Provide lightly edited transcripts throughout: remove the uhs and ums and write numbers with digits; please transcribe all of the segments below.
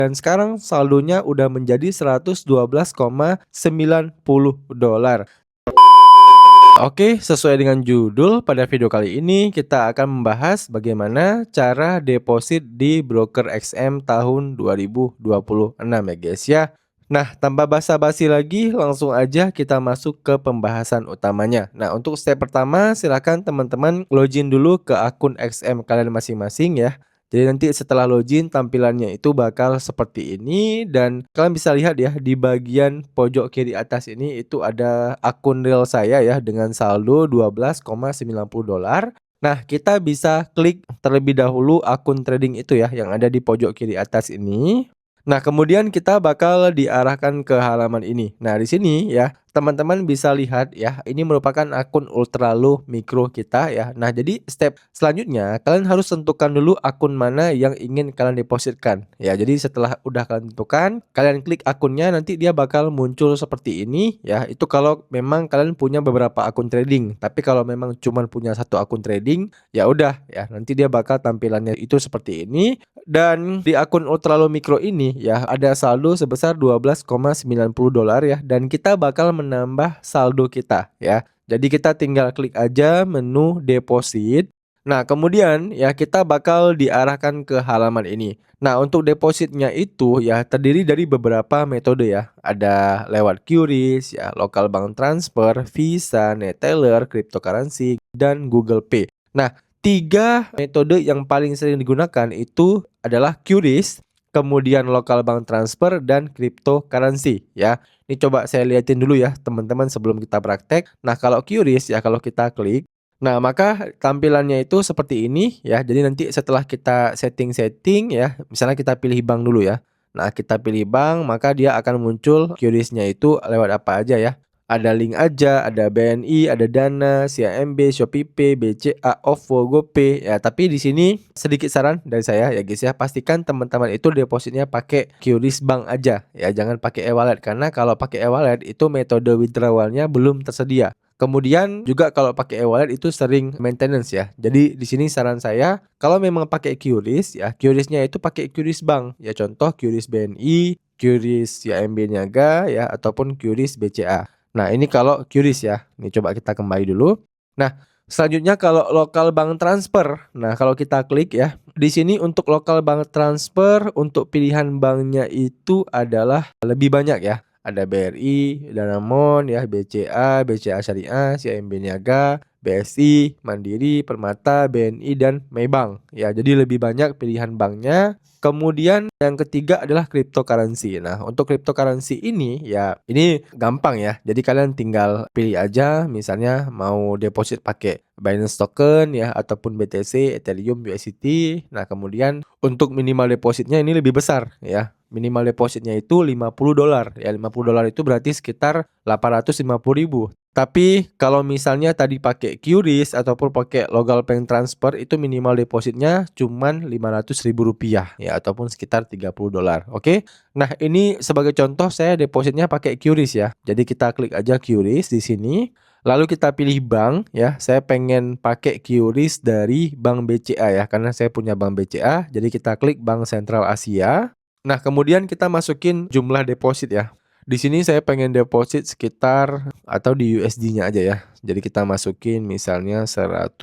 Dan sekarang saldonya udah menjadi $112,90. Oke, sesuai dengan judul, pada video kali ini kita akan membahas bagaimana cara deposit di broker XM tahun 2026 ya guys ya. Nah, tanpa basa-basi lagi, langsung aja kita masuk ke pembahasan utamanya. Nah, untuk step pertama, silakan teman-teman login dulu ke akun XM kalian masing-masing ya. Jadi nanti setelah login tampilannya itu bakal seperti ini, dan kalian bisa lihat ya di bagian pojok kiri atas ini itu ada akun real saya ya dengan saldo $12,90. Nah, kita bisa klik terlebih dahulu akun trading itu ya yang ada di pojok kiri atas ini. Nah, kemudian kita bakal diarahkan ke halaman ini. Nah, di sini ya, teman-teman bisa lihat ya, ini merupakan akun ultra low mikro kita ya. Nah, jadi step selanjutnya kalian harus tentukan dulu akun mana yang ingin kalian depositkan. Ya, jadi setelah udah kalian tentukan, kalian klik akunnya, nanti dia bakal muncul seperti ini ya. Itu kalau memang kalian punya beberapa akun trading. Tapi kalau memang cuma punya satu akun trading, ya udah ya, nanti dia bakal tampilannya itu seperti ini. Dan di akun ultra low mikro ini ya ada saldo sebesar $12,90 ya, dan kita bakal menambah saldo kita ya. Jadi kita tinggal klik aja menu deposit. Nah, kemudian ya kita bakal diarahkan ke halaman ini. Nah, untuk depositnya itu ya terdiri dari beberapa metode ya. Ada lewat QRIS ya, local bank transfer, Visa, Neteller, cryptocurrency, dan Google Pay. Nah, 3 metode yang paling sering digunakan itu adalah QRIS, kemudian local bank transfer, dan cryptocurrency ya. Ini coba saya liatin dulu ya teman-teman sebelum kita praktek. Nah, kalau QRIS ya kalau kita klik, nah maka tampilannya itu seperti ini ya. Jadi nanti setelah kita setting ya, misalnya kita pilih bank dulu ya. Nah, kita pilih bank, maka dia akan muncul QRIS-nya itu lewat apa aja ya. Ada link aja, ada BNI, ada Dana, CIMB, ShopeePay, BCA, OVO, GoPay. Ya, tapi di sini sedikit saran dari saya ya guys ya, pastikan teman-teman itu depositnya pakai QRIS Bank aja ya, jangan pakai e-wallet, karena kalau pakai e-wallet itu metode withdrawalnya belum tersedia. Kemudian juga kalau pakai e-wallet itu sering maintenance ya. Jadi di sini saran saya, kalau memang pakai QRIS ya, QRIS-nya itu pakai QRIS Bank. Ya contoh QRIS BNI, QRIS CIMB Niaga ya, ataupun QRIS BCA. Nah, ini kalau QRIS ya. Ini coba kita kembali dulu. Nah, selanjutnya kalau local bank transfer. Nah, kalau kita klik ya, di sini untuk local bank transfer untuk pilihan banknya itu adalah lebih banyak ya. Ada BRI, Danamon ya, BCA, BCA Syariah, CIMB Niaga, BSI, Mandiri, Permata, BNI, dan Maybank. Ya, jadi lebih banyak pilihan banknya. Kemudian yang ketiga adalah cryptocurrency. Nah, untuk cryptocurrency ini ya ini gampang ya. Jadi kalian tinggal pilih aja, misalnya mau deposit pakai Binance Token ya, ataupun BTC, Ethereum, USDT. Nah, kemudian untuk minimal depositnya ini lebih besar ya. Minimal depositnya itu $50 ya. $50 itu berarti sekitar 850.000. Tapi kalau misalnya tadi pakai QRIS ataupun pakai local bank transfer, itu minimal depositnya cuman $500.000 ya, ataupun sekitar $30. Oke. Nah, ini sebagai contoh saya depositnya pakai QRIS ya. Jadi kita klik aja QRIS di sini. Lalu kita pilih bank ya. Saya pengen pakai QRIS dari Bank BCA ya, karena saya punya Bank BCA. Jadi kita klik Bank Sentral Asia. Nah, kemudian kita masukin jumlah deposit ya. Di sini saya pengen deposit sekitar atau di USD-nya aja ya. Jadi kita masukin misalnya $100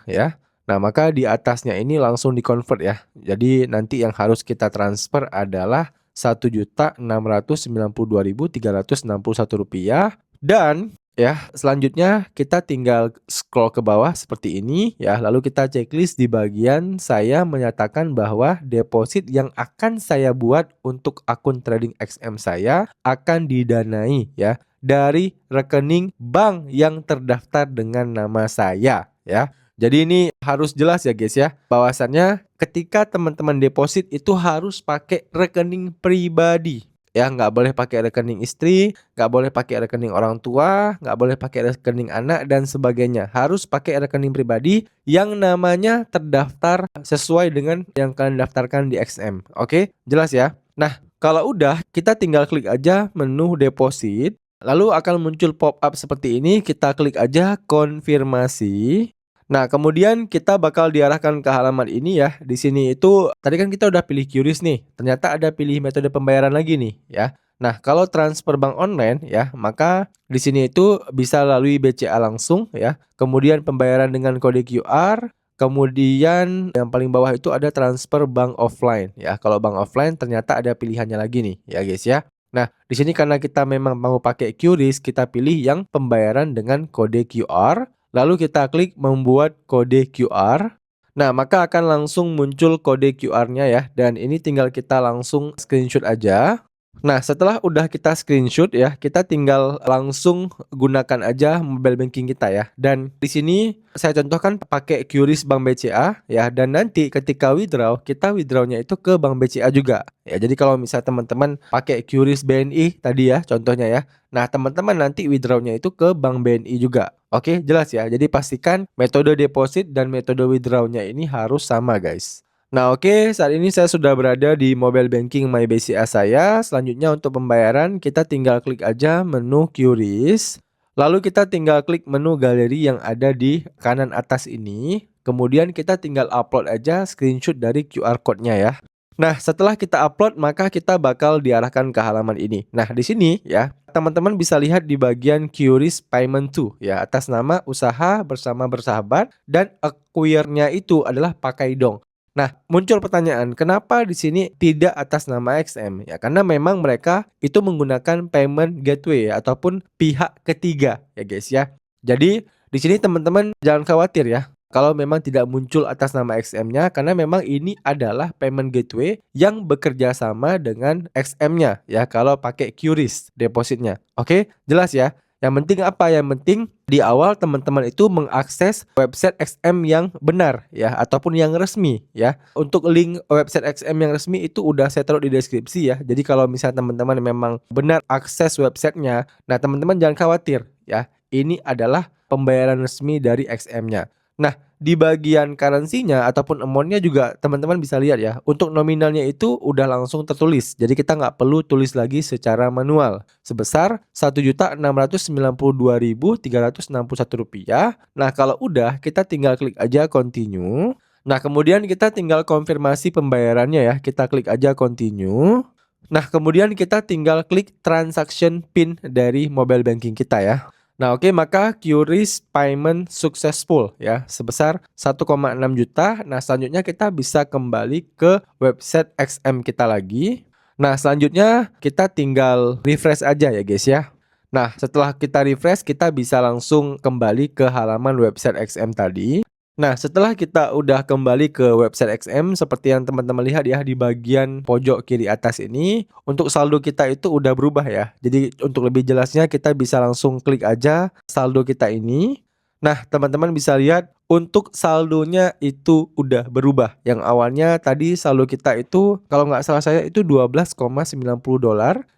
ya. Nah, maka di atasnya ini langsung di-convert ya. Jadi nanti yang harus kita transfer adalah $1.692.361, dan ya, selanjutnya kita tinggal scroll ke bawah seperti ini ya. Lalu kita checklist di bagian saya menyatakan bahwa deposit yang akan saya buat untuk akun trading XM saya akan didanai ya dari rekening bank yang terdaftar dengan nama saya ya. Jadi ini harus jelas ya guys ya, bahwasannya ketika teman-teman deposit itu harus pakai rekening pribadi. Ya, nggak boleh pakai rekening istri, nggak boleh pakai rekening orang tua, nggak boleh pakai rekening anak, dan sebagainya. Harus pakai rekening pribadi yang namanya terdaftar sesuai dengan yang kalian daftarkan di XM. Oke, jelas ya? Nah, kalau udah, kita tinggal klik aja menu deposit. Lalu akan muncul pop-up seperti ini, kita klik aja konfirmasi. Nah, kemudian kita bakal diarahkan ke halaman ini ya. Di sini itu tadi kan kita udah pilih QRIS nih. Ternyata ada pilih metode pembayaran lagi nih ya. Nah, kalau transfer bank online ya, maka di sini itu bisa lalui BCA langsung ya. Kemudian pembayaran dengan kode QR, kemudian yang paling bawah itu ada transfer bank offline ya. Kalau bank offline ternyata ada pilihannya lagi nih ya guys ya. Nah, di sini karena kita memang mau pakai QRIS, kita pilih yang pembayaran dengan kode QR. Lalu kita klik membuat kode QR. Nah, maka akan langsung muncul kode QR-nya ya. Dan ini tinggal kita langsung screenshot aja. Nah, setelah udah kita screenshot ya, kita tinggal langsung gunakan aja mobile banking kita ya. Dan di sini saya contohkan pakai QRIS Bank BCA ya. Dan nanti ketika withdraw, kita withdrawnya itu ke Bank BCA juga. Ya, jadi kalau misal teman-teman pakai QRIS BNI tadi ya, contohnya ya. Nah, teman-teman nanti withdrawnya itu ke Bank BNI juga. Oke, jelas ya. Jadi pastikan metode deposit dan metode withdrawnya ini harus sama, guys. Nah, oke, saat ini saya sudah berada di mobile banking My BCA saya. Selanjutnya untuk pembayaran, kita tinggal klik aja menu QRIS. Lalu kita tinggal klik menu galeri yang ada di kanan atas ini. Kemudian kita tinggal upload aja screenshot dari QR code-nya ya. Nah, setelah kita upload, maka kita bakal diarahkan ke halaman ini. Nah, di sini ya, teman-teman bisa lihat di bagian QRIS Payment To ya, atas nama usaha bersama bersahabat dan acquire-nya itu adalah pakai dong. Nah, muncul pertanyaan, kenapa di sini tidak atas nama XM? Ya, karena memang mereka itu menggunakan payment gateway ya, ataupun pihak ketiga ya guys ya. Jadi, di sini teman-teman jangan khawatir ya kalau memang tidak muncul atas nama XM-nya, karena memang ini adalah payment gateway yang bekerja sama dengan XM-nya ya kalau pakai QRIS depositnya. Oke, jelas ya. Yang penting apa? Yang penting di awal teman-teman itu mengakses website XM yang benar ya, ataupun yang resmi ya. Untuk link website XM yang resmi itu udah saya taruh di deskripsi ya. Jadi kalau misalnya teman-teman memang benar akses websitenya, nah teman-teman jangan khawatir ya. Ini adalah pembayaran resmi dari XM-nya. Nah, di bagian currency-nya ataupun amount-nya juga teman-teman bisa lihat ya. Untuk nominalnya itu udah langsung tertulis. Jadi kita nggak perlu tulis lagi secara manual. Sebesar Rp1.692.361. Nah, kalau udah kita tinggal klik aja continue. Nah, kemudian kita tinggal konfirmasi pembayarannya ya. Kita klik aja continue. Nah, kemudian kita tinggal klik transaction PIN dari mobile banking kita ya. Nah, oke, maka QRIS payment successful ya, sebesar 1,6 juta. Nah, selanjutnya kita bisa kembali ke website XM kita lagi. Nah, selanjutnya kita tinggal refresh aja ya guys ya. Nah, setelah kita refresh, kita bisa langsung kembali ke halaman website XM tadi. Nah, setelah kita udah kembali ke website XM seperti yang teman-teman lihat ya di bagian pojok kiri atas ini, untuk saldo kita itu udah berubah ya. Jadi untuk lebih jelasnya kita bisa langsung klik aja saldo kita ini. Nah, teman-teman bisa lihat untuk saldonya itu udah berubah. Yang awalnya tadi saldo kita itu kalau nggak salah saya itu $12,90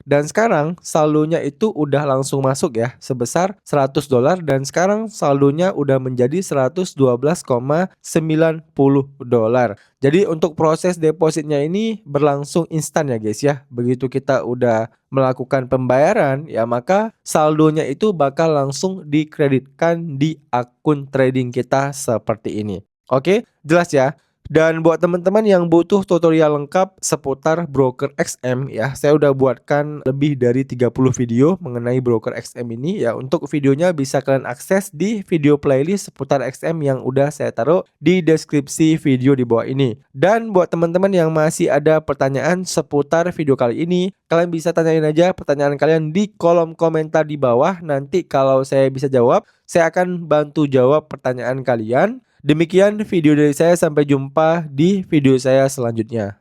dan sekarang saldonya itu udah langsung masuk ya sebesar $100 dan sekarang saldonya udah menjadi $112,90. Jadi untuk proses depositnya ini berlangsung instan ya guys ya. Begitu kita udah melakukan pembayaran ya, maka saldonya itu bakal langsung dikreditkan di akun trading kita seperti ini. Oke, jelas ya. Dan buat teman-teman yang butuh tutorial lengkap seputar broker XM ya, saya udah buatkan lebih dari 30 video mengenai broker XM ini ya. Untuk videonya bisa kalian akses di video playlist seputar XM yang udah saya taruh di deskripsi video di bawah ini. Dan buat teman-teman yang masih ada pertanyaan seputar video kali ini, kalian bisa tanyain aja pertanyaan kalian di kolom komentar di bawah. Nanti kalau saya bisa jawab, saya akan bantu jawab pertanyaan kalian. Demikian video dari saya, sampai jumpa di video saya selanjutnya.